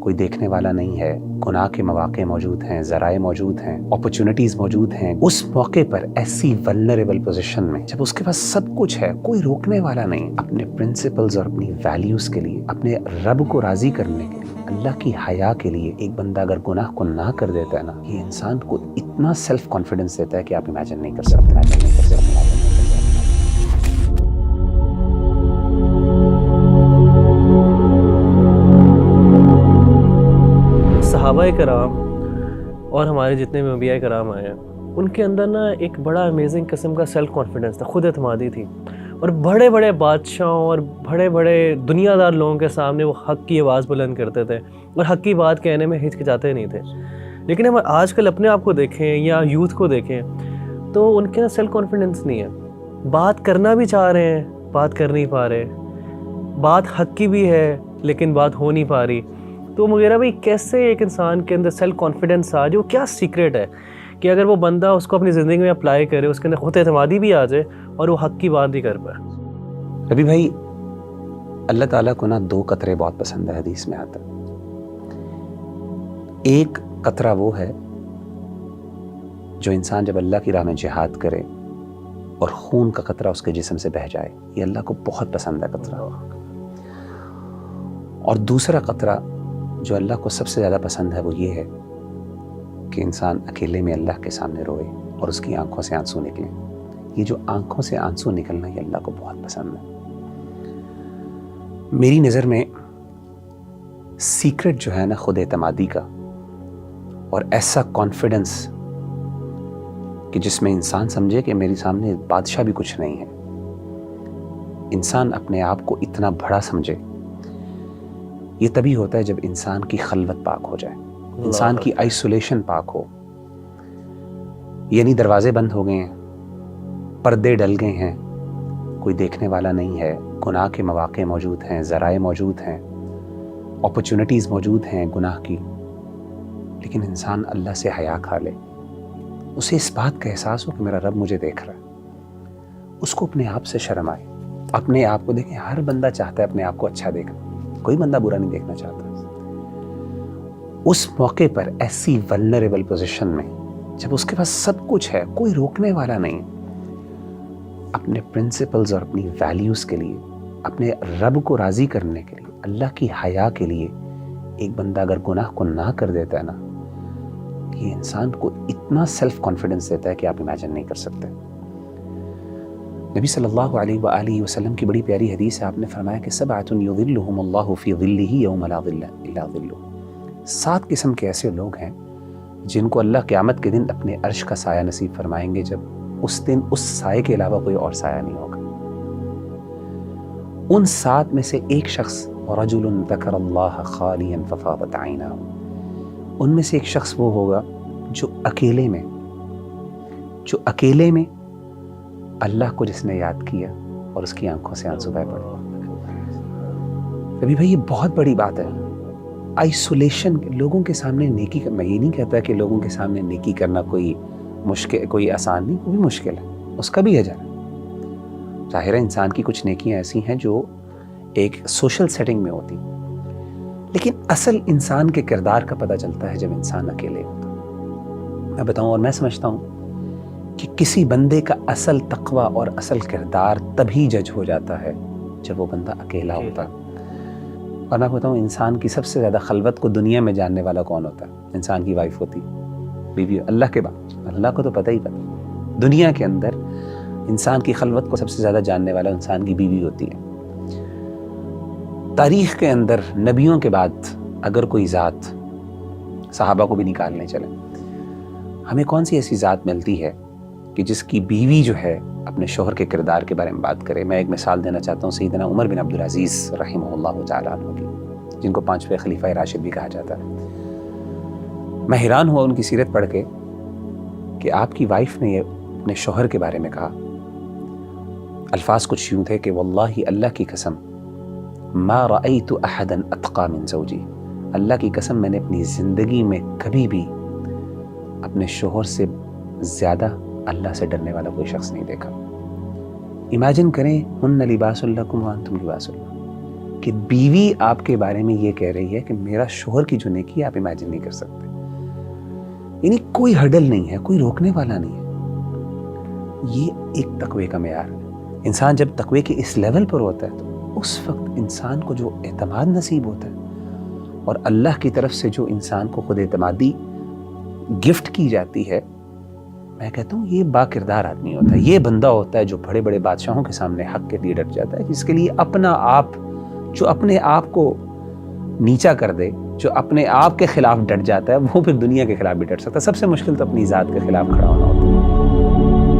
کوئی دیکھنے والا نہیں ہے، گناہ کے مواقع موجود ہیں، ذرائع موجود ہیں، اپرچونٹیز موجود ہیں. اس موقع پر ایسی ولنریبل پوزیشن میں جب اس کے پاس سب کچھ ہے، کوئی روکنے والا نہیں، اپنے پرنسپلز اور اپنی ویلیوز کے لیے، اپنے رب کو راضی کرنے کے لیے، اللہ کی حیا کے لیے ایک بندہ اگر گناہ کو نہ کر دیتا ہے نا، یہ انسان کو اتنا سیلف کانفیڈنس دیتا ہے کہ آپ امیجن نہیں کر سکتے. صحابہ کرام اور ہمارے جتنے بھی انبیاء کرام آئے ہیں، ان کے اندر نا ایک بڑا امیزنگ قسم کا سیلف کانفیڈنس تھا، خود اعتمادی تھی. اور بڑے بڑے بادشاہوں اور بڑے بڑے دنیا دار لوگوں کے سامنے وہ حق کی آواز بلند کرتے تھے اور حق کی بات کہنے میں ہچکچاتے نہیں تھے. لیکن ہم آج کل اپنے آپ کو دیکھیں یا یوتھ کو دیکھیں تو ان کے اندر سیلف کانفیڈنس نہیں ہے. بات کرنا بھی چاہ رہے ہیں، بات کر نہیں پا رہے، بات حق کی بھی ہے لیکن بات ہو نہیں پا رہی. تو میرا بھائی کیسے ایک انسان کے اندر سیلف کانفیڈنس آ جو کیا سیکریٹ ہے کہ اگر وہ بندہ اس کو اپنی زندگی میں اپلائی کرے، اس کے اندر خود اعتمادی بھی آ جائے اور وہ حق کی بات بھی کر پائے؟ ربی بھائی، اللہ تعالیٰ کو نا 2 قطرے بہت پسند ہے، حدیث میں آتا ہے. ایک قطرہ وہ ہے جو انسان جب اللہ کی راہ میں جہاد کرے اور خون کا قطرہ اس کے جسم سے بہہ جائے، یہ اللہ کو بہت پسند ہے قطرہ. اور دوسرا قطرہ جو اللہ کو سب سے زیادہ پسند ہے وہ یہ ہے کہ انسان اکیلے میں اللہ کے سامنے روئے اور اس کی آنکھوں سے آنسو نکلیں. یہ جو آنکھوں سے آنسو نکلنا یہ اللہ کو بہت پسند ہے. میری نظر میں سیکرٹ جو ہے نا خود اعتمادی کا اور ایسا کانفیڈنس کہ جس میں انسان سمجھے کہ میری سامنے بادشاہ بھی کچھ نہیں ہے، انسان اپنے آپ کو اتنا بڑا سمجھے، یہ تبھی ہوتا ہے جب انسان کی خلوت پاک ہو جائے، انسان کی آئسولیشن پاک ہو. یعنی دروازے بند ہو گئے ہیں، پردے ڈل گئے ہیں، کوئی دیکھنے والا نہیں ہے، گناہ کے مواقع موجود ہیں، ذرائع موجود ہیں، اپرچونٹیز موجود ہیں گناہ کی، لیکن انسان اللہ سے حیا کھا لے، اسے اس بات کا احساس ہو کہ میرا رب مجھے دیکھ رہا ہے، اس کو اپنے آپ سے شرم آئے. اپنے آپ کو دیکھیں، ہر بندہ چاہتا ہے اپنے آپ کو اچھا دیکھنا، کوئی بندہ برا نہیں دیکھنا چاہتا. اس موقع پر ایسی ولنریبل پوزیشن میں جب اس کے پاس سب کچھ ہے، کوئی روکنے والا نہیں، اپنے پرنسپلز اور اپنی ویلیوز کے لیے، اپنے رب کو راضی کرنے کے لیے، اللہ کی حیا کے لیے ایک بندہ اگر گناہ کو نہ کر دیتا ہے نا، یہ انسان کو اتنا سیلف کانفیڈنس دیتا ہے کہ آپ امیجن نہیں کر سکتے. نبی صلی اللہ علیہ وآلہ وسلم کی بڑی پیاری حدیث ہے، آپ نے فرمایا کہ 7 یظلهم اللہ فی ظلہ یوم لا ظل الا ظلہ. 7 قسم کے ایسے لوگ ہیں جن کو اللہ قیامت کے دن اپنے عرش کا سایہ نصیب فرمائیں گے، جب اس دن اس سائے کے علاوہ کوئی اور سایہ نہیں ہوگا. ان 7 میں سے ایک شخص رجل ذکر اللہ خالیا ففاضت عیناہ، ان میں سے ایک شخص وہ ہوگا جو اکیلے میں اللہ کو جس نے یاد کیا اور اس کی آنکھوں سے آنسو بہہ پڑے. ابھی بھائی یہ بہت بڑی بات ہے. آئسولیشن، لوگوں کے سامنے نیکی کرنا، میں یہ نہیں کہتا کہ لوگوں کے سامنے نیکی کرنا کوئی مشکل، کوئی آسان نہیں، کوئی مشکل ہے، اس کا بھی اجر ہے. ظاہر ہے انسان کی کچھ نیکیاں ایسی ہیں جو ایک سوشل سیٹنگ میں ہوتی، لیکن اصل انسان کے کردار کا پتہ چلتا ہے جب انسان اکیلے ہوتا. میں بتاؤں، اور میں سمجھتا ہوں کہ کسی بندے کا اصل تقوی اور اصل کردار تبھی جج ہو جاتا ہے جب وہ بندہ اکیلا ہوتا ہے. اور میں بتاؤں، انسان کی سب سے زیادہ خلوت کو دنیا میں جاننے والا کون ہوتا ہے؟ انسان کی وائف ہوتی، بیوی. اللہ کے بعد اللہ کو تو پتہ ہی پتہ، دنیا کے اندر انسان کی خلوت کو سب سے زیادہ جاننے والا انسان کی بیوی ہوتی ہے. تاریخ کے اندر نبیوں کے بعد اگر کوئی ذات، صحابہ کو بھی نکالنے چلیں، ہمیں کون سی ایسی ذات ملتی ہے کہ جس کی بیوی جو ہے اپنے شوہر کے کردار کے بارے میں بات کرے؟ میں ایک مثال دینا چاہتا ہوں سیدنا عمر بن عبدالعزیز رحمہ اللہ تعالیٰ عنہ کی، جن کو 5ویں خلیفہ راشد بھی کہا جاتا ہے. میں حیران ہوا ان کی سیرت پڑھ کے کہ آپ کی وائف نے یہ اپنے شوہر کے بارے میں کہا. الفاظ کچھ یوں تھے کہ واللہ، اللہ کی قسم، ما رأیت احدا اتقى من زوجی، اللہ کی قسم میں نے اپنی زندگی میں کبھی بھی اپنے شوہر سے زیادہ اللہ سے ڈرنے والا کوئی شخص نہیں دیکھا. امیجن کریں، ہن لباس لکم وانتم لباس لہن، کہ بیوی آپ کے بارے میں یہ کہہ رہی ہے کہ میرا شوہر کی جو نیکی ہے آپ امیجن نہیں کر سکتے. یعنی کوئی ہرڈل نہیں ہے, کوئی روکنے والا نہیں ہے. یہ ایک تقوی کا معیار ہے. انسان جب تقوی کے اس لیول پر ہوتا ہے تو اس وقت انسان کو جو اعتماد نصیب ہوتا ہے اور اللہ کی طرف سے جو انسان کو خود اعتمادی گفٹ کی جاتی ہے, میں کہتا ہوں یہ با کردار آدمی ہوتا ہے. یہ بندہ ہوتا ہے جو بڑے بڑے بادشاہوں کے سامنے حق کے لیے ڈٹ جاتا ہے, جس کے لیے اپنا آپ, جو اپنے آپ کو نیچا کر دے, جو اپنے آپ کے خلاف ڈٹ جاتا ہے, وہ پھر دنیا کے خلاف بھی ڈٹ سکتا ہے. سب سے مشکل تو اپنی ذات کے خلاف کھڑا ہونا ہوتا ہے.